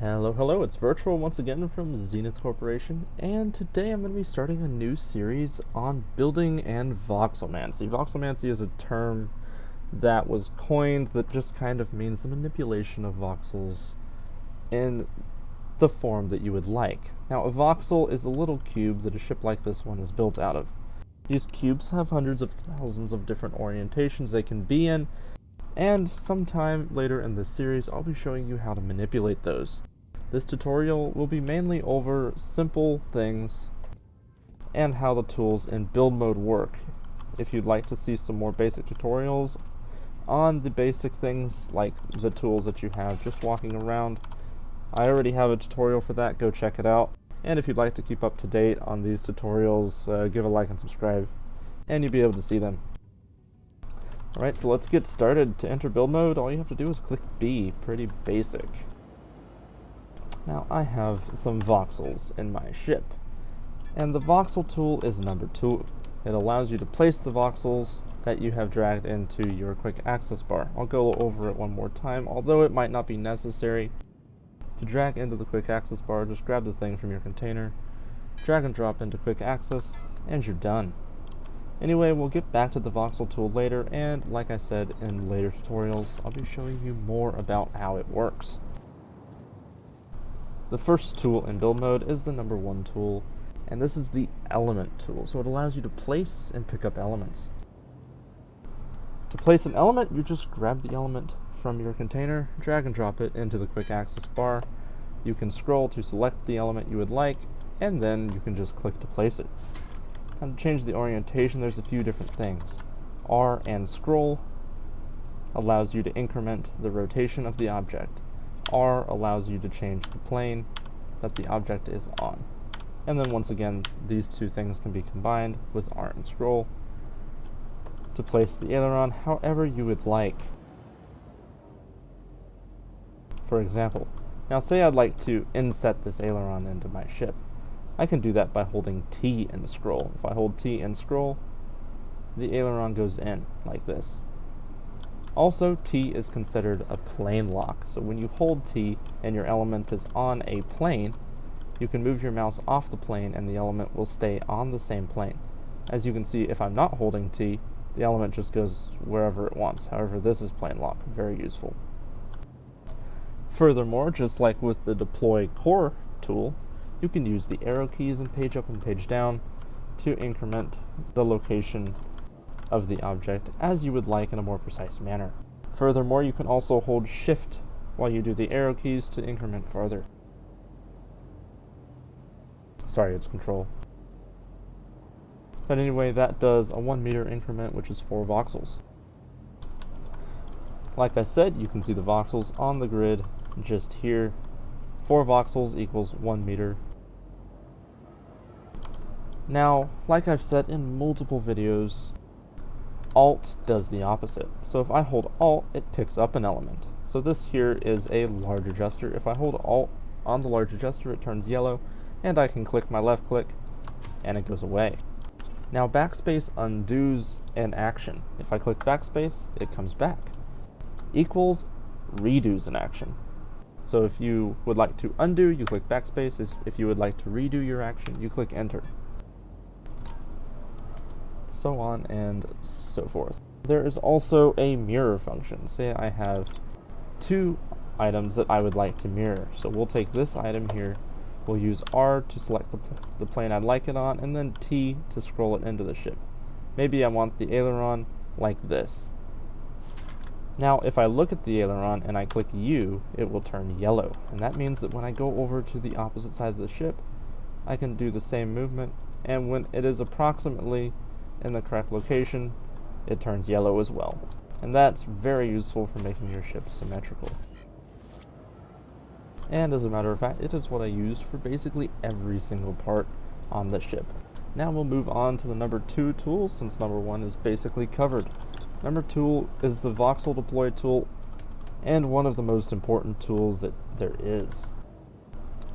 Hello, it's Virtual once again from Zenith Corporation, and today I'm going to be starting a new series on building and voxelmancy. Voxelmancy is a term that was coined that just kind of means the manipulation of voxels in the form that you would like. Now, a voxel is a little cube that a ship like this one is built out of. These cubes have hundreds of thousands of different orientations they can be in, and sometime later in this series I'll be showing you how to manipulate those. This tutorial will be mainly over simple things and how the tools in build mode work. If you'd like to see some more basic tutorials on the basic things like the tools that you have just walking around, I already have a tutorial for that, go check it out. And if you'd like to keep up to date on these tutorials, give a like and subscribe, and you'll be able to see them. Alright, so let's get started. To enter build mode, all you have to do is click B, pretty basic. Now I have some voxels in my ship, and the voxel tool is number 2. It allows you to place the voxels that you have dragged into your quick access bar. I'll go over it one more time, although it might not be necessary. To drag into the quick access bar, just grab the thing from your container, drag and drop into quick access, and you're done. Anyway, we'll get back to the voxel tool later, and like I said in later tutorials, I'll be showing you more about how it works. The first tool in build mode is the number 1 tool, and this is the element tool, so it allows you to place and pick up elements. To place an element, you just grab the element from your container, drag and drop it into the quick access bar. You can scroll to select the element you would like, and then you can just click to place it. And to change the orientation, there's a few different things. R and scroll allows you to increment the rotation of the object. R allows you to change the plane that the object is on. And then once again, these two things can be combined with R and scroll to place the aileron however you would like. For example, now say I'd like to inset this aileron into my ship. I can do that by holding T and scroll. If I hold T and scroll, the aileron goes in like this. Also, T is considered a plane lock, so when you hold T and your element is on a plane, you can move your mouse off the plane and the element will stay on the same plane. As you can see, if I'm not holding T, the element just goes wherever it wants. However, this is plane lock, very useful. Furthermore, just like with the deploy core tool, you can use the arrow keys and page up and page down to increment the location of the object as you would like in a more precise manner. Furthermore, you can also hold shift while you do the arrow keys to increment farther. Sorry, it's control. But anyway, that does a 1 meter increment, which is 4 voxels. Like I said, you can see the voxels on the grid just here. 4 voxels equals 1 meter. Now, like I've said in multiple videos, Alt does the opposite. So if I hold Alt, it picks up an element. So this here is a large adjuster. If I hold Alt on the large adjuster, it turns yellow, and I can click my left click, and it goes away. Now backspace undoes an action. If I click backspace, it comes back. Equals redoes an action. So if you would like to undo, you click backspace. If you would like to redo your action, you click enter. So on and so forth. There is also a mirror function. Say I have 2 items that I would like to mirror. So we'll take this item here, we'll use R to select the plane I'd like it on, and then T to scroll it into the ship. Maybe I want the aileron like this. Now if I look at the aileron and I click U, it will turn yellow, and that means that when I go over to the opposite side of the ship, I can do the same movement, and when it is approximately in the correct location, it turns yellow as well. And that's very useful for making your ship symmetrical. And as a matter of fact, it is what I used for basically every single part on the ship. Now we'll move on to the number 2 tool, since number 1 is basically covered. Number 2 is the voxel deploy tool, and one of the most important tools that there is.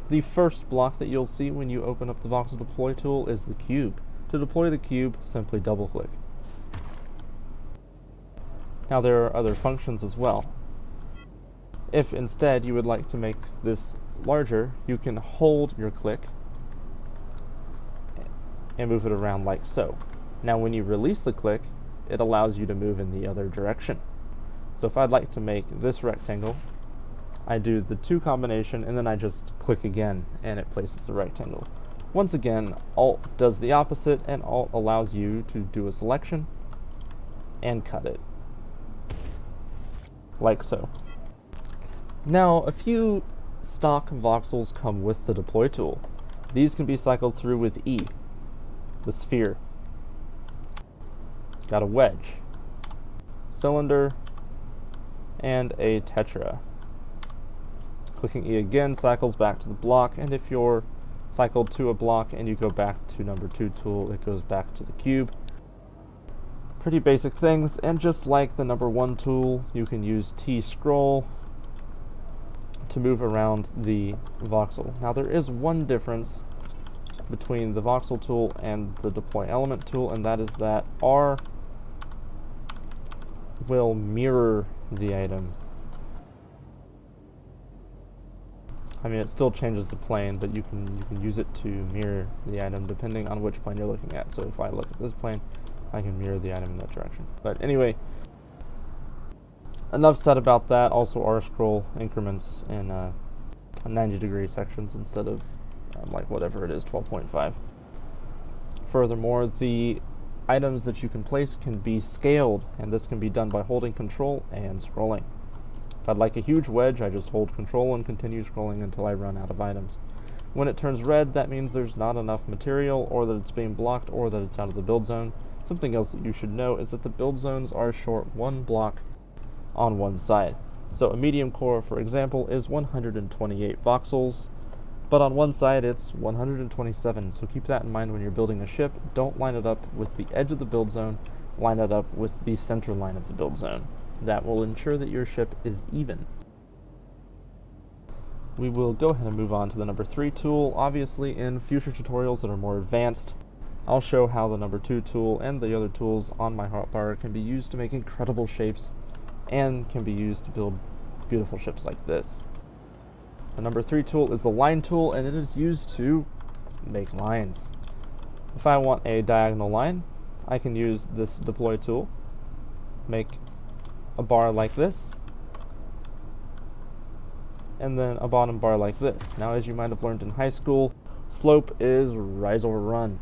The first block that you'll see when you open up the voxel deploy tool is the cube. To deploy the cube, simply double click. Now there are other functions as well. If instead you would like to make this larger, you can hold your click and move it around like so. Now when you release the click, it allows you to move in the other direction. So if I'd like to make this rectangle, I do the 2 combination and then I just click again and it places the rectangle. Once again, Alt does the opposite, and Alt allows you to do a selection and cut it, like so. Now, a few stock voxels come with the deploy tool. These can be cycled through with E, the sphere. Got a wedge, cylinder, and a tetra. Clicking E again cycles back to the block, and if you're cycled to a block and you go back to number 2 tool, it goes back to the cube. Pretty basic things, and just like the number 1 tool, you can use T scroll to move around the voxel. Now there is one difference between the voxel tool and the deploy element tool, and that is that R will mirror the item. I mean, it still changes the plane, but you can use it to mirror the item depending on which plane you're looking at. So if I look at this plane, I can mirror the item in that direction. But anyway, enough said about that. Also, R scroll increments in 90-degree sections instead of like whatever it is, 12.5. Furthermore, the items that you can place can be scaled, and this can be done by holding Control and scrolling. If I'd like a huge wedge, I just hold Control and continue scrolling until I run out of items. When it turns red, that means there's not enough material, or that it's being blocked, or that it's out of the build zone. Something else that you should know is that the build zones are short 1 block on one side. So a medium core, for example, is 128 voxels, but on one side it's 127, so keep that in mind when you're building a ship. Don't line it up with the edge of the build zone, line it up with the center line of the build zone. That will ensure that your ship is even. We will go ahead and move on to the number 3 tool. Obviously, in future tutorials that are more advanced, I'll show how the number 2 tool and the other tools on my hotbar can be used to make incredible shapes and can be used to build beautiful ships like this. The number 3 tool is the line tool, and it is used to make lines. If I want a diagonal line, I can use this deploy tool, make a bar like this, and then a bottom bar like this. Now, as you might have learned in high school, slope is rise over run.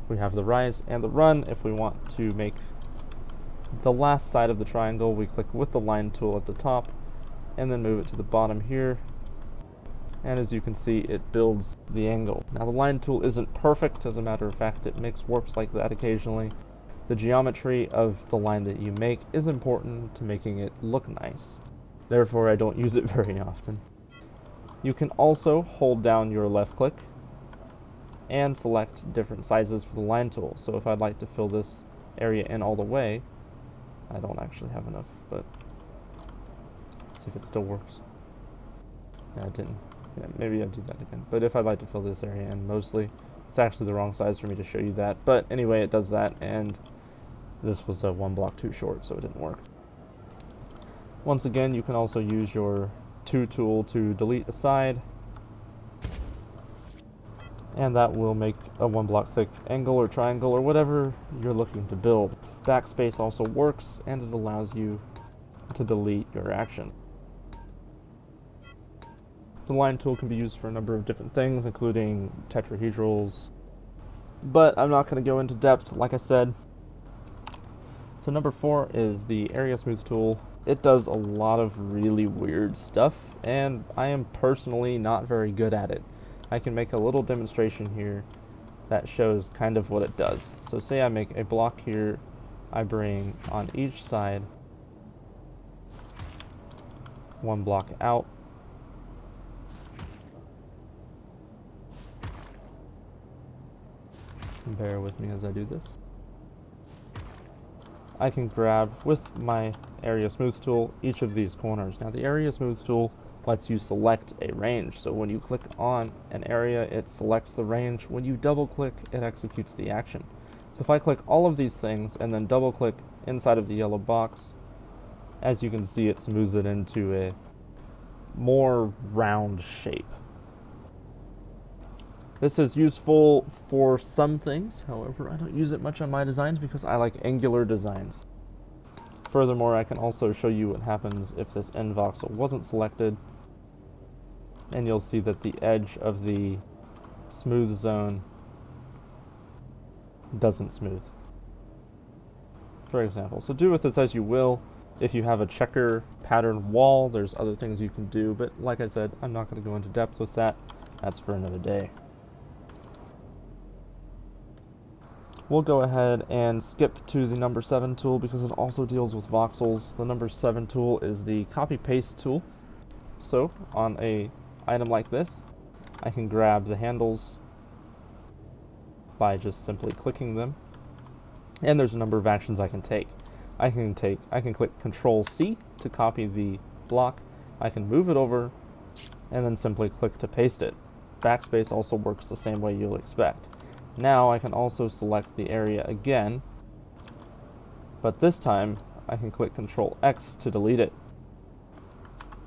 We have the rise and the run. If we want to make the last side of the triangle, we click with the line tool at the top and then move it to the bottom here. And as you can see, it builds the angle. Now, the line tool isn't perfect. As a matter of fact, it makes warps like that occasionally. The geometry of the line that you make is important to making it look nice. Therefore, I don't use it very often. You can also hold down your left click and select different sizes for the line tool. So if I'd like to fill this area in all the way, I don't actually have enough, but let's see if it still works. Yeah, it didn't. Yeah, maybe I'll do that again. But if I'd like to fill this area in mostly, it's actually the wrong size for me to show you that. But anyway, it does that, and this was a 1 block too short, so it didn't work. Once again, you can also use your 2 tool to delete a side, and that will make a 1 block thick angle or triangle or whatever you're looking to build. Backspace also works, and it allows you to delete your action. The line tool can be used for a number of different things, including tetrahedrals, but I'm not going to go into depth, like I said. So number 4 is the Area Smooth tool. It does a lot of really weird stuff, and I am personally not very good at it. I can make a little demonstration here that shows kind of what it does. So say I make a block here, I bring on each side 1 block out, bear with me as I do this. I can grab with my Area Smooth tool each of these corners. Now, the Area Smooth tool lets you select a range. So when you click on an area, it selects the range. When you double click, it executes the action. So if I click all of these things and then double click inside of the yellow box, as you can see, it smooths it into more round shape. This is useful for some things, however I don't use it much on my designs because I like angular designs. Furthermore, I can also show you what happens if this end voxel wasn't selected, and you'll see that the edge of the smooth zone doesn't smooth, for example. So do with this as you will. If you have a checker pattern wall, there's other things you can do, but like I said, I'm not going to go into depth with that. That's for another day. We'll go ahead and skip to the number 7 tool because it also deals with voxels. The number 7 tool is the copy paste tool. So on a item like this, I can grab the handles by just simply clicking them, and there's a number of actions I can take. I can click Control C to copy the block. I can move it over and then simply click to paste it. Backspace also works the same way you'll expect. Now I can also select the area again, but this time I can click Control X to delete it.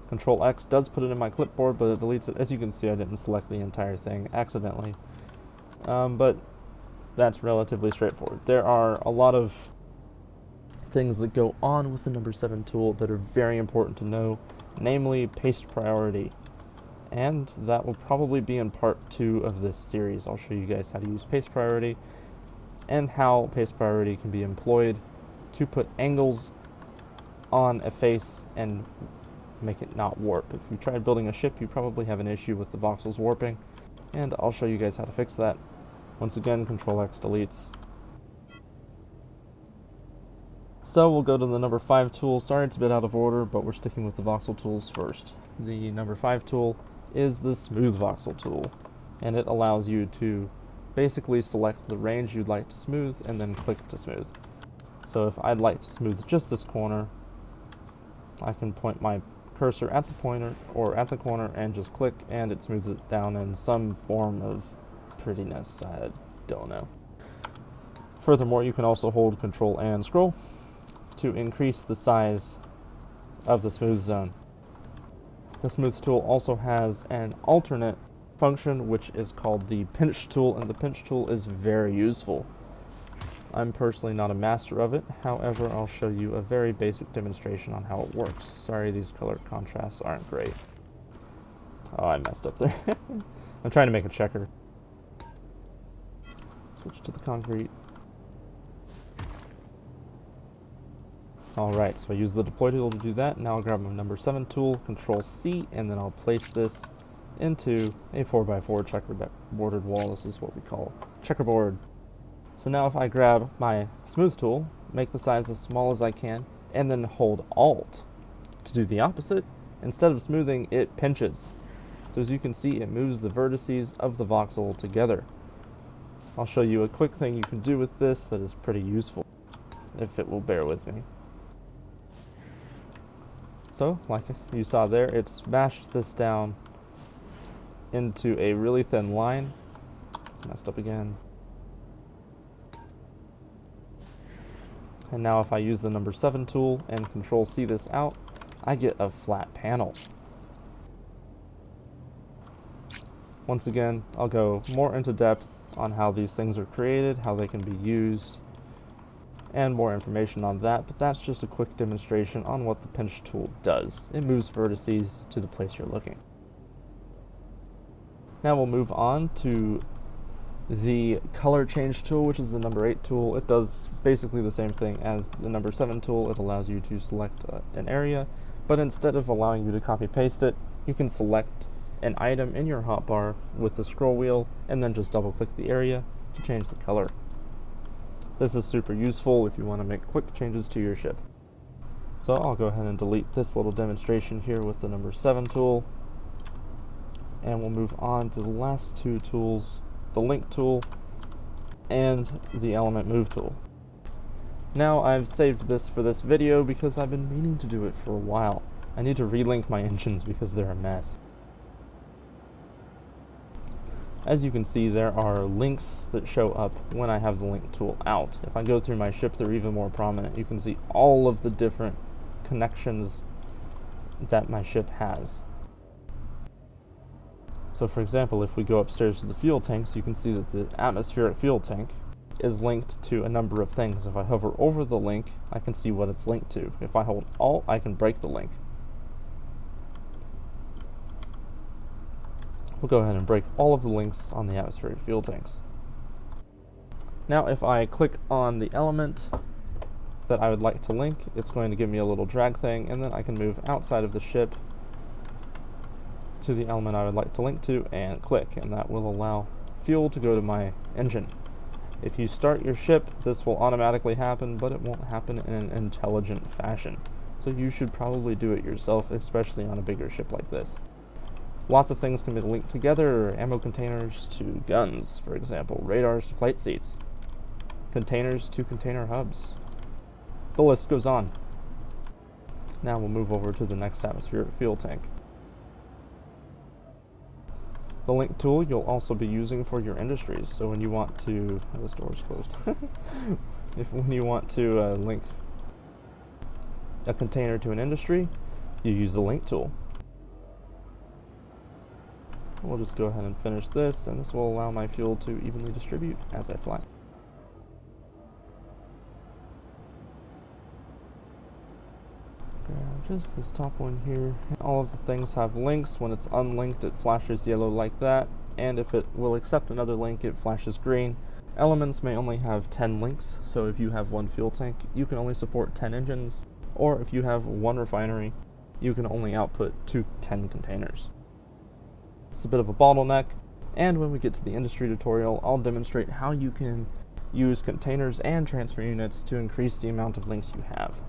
Control X does put it in my clipboard, but it deletes it. As you can see, I didn't select the entire thing accidentally, but that's relatively straightforward. There are a lot of things that go on with the number 7 tool that are very important to know, namely paste priority. And that will probably be in part 2 of this series. I'll show you guys how to use paste priority and how paste priority can be employed to put angles on a face and make it not warp. If you tried building a ship, you probably have an issue with the voxels warping, and I'll show you guys how to fix that. Once again, Control X deletes. So we'll go to the number 5 tool. Sorry it's a bit out of order, but we're sticking with the voxel tools first. The number 5 tool is the smooth voxel tool, and it allows you to basically select the range you'd like to smooth and then click to smooth. So if I'd like to smooth just this corner, I can point my cursor at the pointer or at the corner and just click, and it smooths it down in some form of prettiness. I don't know. Furthermore, you can also hold Control and scroll to increase the size of the smooth zone. The smooth tool also has an alternate function, which is called the pinch tool, and the pinch tool is very useful. I'm personally not a master of it, however I'll show you a very basic demonstration on how it works. Sorry, these color contrasts aren't great. Oh, I messed up there. I'm trying to make a checker. Switch to the concrete. Alright, so I use the deploy tool to do that. Now I'll grab my number 7 tool, Control C, and then I'll place this into a 4x4 checkerboarded wall. This is what we call checkerboard. So now if I grab my smooth tool, make the size as small as I can, and then hold Alt to do the opposite, instead of smoothing, it pinches. So as you can see, it moves the vertices of the voxel together. I'll show you a quick thing you can do with this that is pretty useful, if it will bear with me. So, like you saw there, it smashed this down into a really thin line. Messed up again. And now if I use the number 7 tool and Control C this out, I get a flat panel. Once again, I'll go more into depth on how these things are created, how they can be used, and more information on that, but that's just a quick demonstration on what the pinch tool does. It moves vertices to the place you're looking. Now we'll move on to the color change tool, which is the number 8 tool. It does basically the same thing as the number 7 tool. It allows you to select an area, but instead of allowing you to copy paste it, you can select an item in your hotbar with the scroll wheel and then just double click the area to change the color. This is super useful if you want to make quick changes to your ship. So I'll go ahead and delete this little demonstration here with the number 7 tool. And we'll move on to the last 2 tools, the link tool and the element move tool. Now I've saved this for this video because I've been meaning to do it for a while. I need to relink my engines because they're a mess. As you can see, there are links that show up when I have the link tool out. If I go through my ship, they're even more prominent. You can see all of the different connections that my ship has. So for example, if we go upstairs to the fuel tanks, you can see that the atmospheric fuel tank is linked to a number of things. If I hover over the link, I can see what it's linked to. If I hold Alt, I can break the link. We'll go ahead and break all of the links on the atmospheric fuel tanks. Now if I click on the element that I would like to link, it's going to give me a little drag thing, and then I can move outside of the ship to the element I would like to link to and click, and that will allow fuel to go to my engine. If you start your ship, this will automatically happen, but it won't happen in an intelligent fashion. So you should probably do it yourself, especially on a bigger ship like this. Lots of things can be linked together, ammo containers to guns, for example, radars to flight seats, containers to container hubs. The list goes on. Now we'll move over to the next atmospheric fuel tank. The link tool you'll also be using for your industries. So when you want to, this door's closed. When you want to link a container to an industry, you use the link tool. We'll just go ahead and finish this, and this will allow my fuel to evenly distribute as I fly. Grab just this top one here. All of the things have links. When it's unlinked, it flashes yellow like that, and if it will accept another link, it flashes green. Elements may only have 10 links, so if you have one fuel tank, you can only support 10 engines, or if you have one refinery, you can only output 10 containers. It's a bit of a bottleneck, and when we get to the industry tutorial, I'll demonstrate how you can use containers and transfer units to increase the amount of links you have.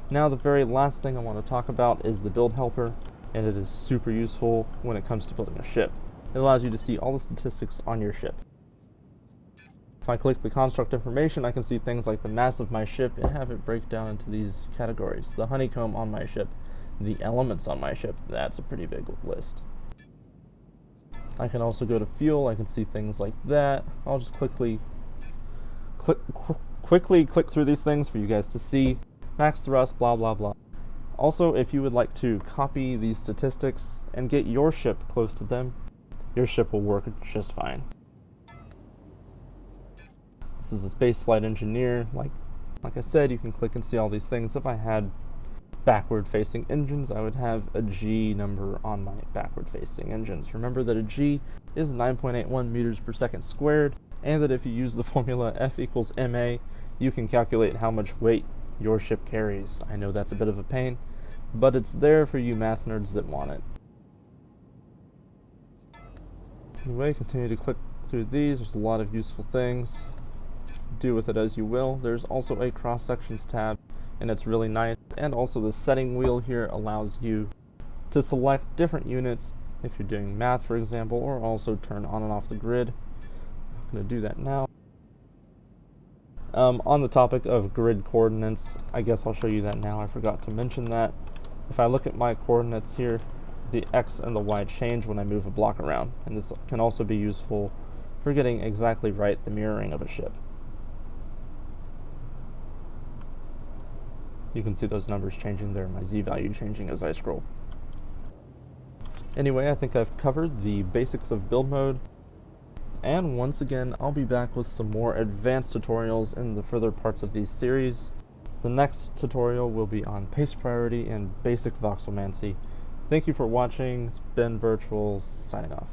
Now the very last thing I want to talk about is the build helper, and it is super useful when it comes to building a ship. It allows you to see all the statistics on your ship. If I click the construct information, I can see things like the mass of my ship and have it break down into these categories. The honeycomb on my ship, the elements on my ship, that's a pretty big list. I can also go to fuel, I can see things like that. I'll just quickly click through these things for you guys to see. Max thrust, blah blah blah. Also, if you would like to copy these statistics and get your ship close to them, your ship will work just fine. This is a spaceflight engineer. Like I said, you can click and see all these things. If I had backward facing engines, I would have a G number on my backward facing engines. Remember that a G is 9.81 meters per second squared, and that if you use the formula F equals ma, you can calculate how much weight your ship carries. I know that's a bit of a pain, but it's there for you math nerds that want it. Anyway, continue to click through these. There's a lot of useful things. Do with it as you will. There's also a cross sections tab, and it's really nice. And also the setting wheel here allows you to select different units if you're doing math, for example, or also turn on and off the grid. I'm going to do that now. On the topic of grid coordinates, I guess I'll show you that now. I forgot to mention that. If I look at my coordinates here, the X and the Y change when I move a block around, and this can also be useful for getting exactly right the mirroring of a ship. You can see those numbers changing there, my Z value changing as I scroll. Anyway, I think I've covered the basics of build mode. And once again, I'll be back with some more advanced tutorials in the further parts of these series. The next tutorial will be on pace priority and basic voxelmancy. Thank you for watching. It's been Virtual, signing off.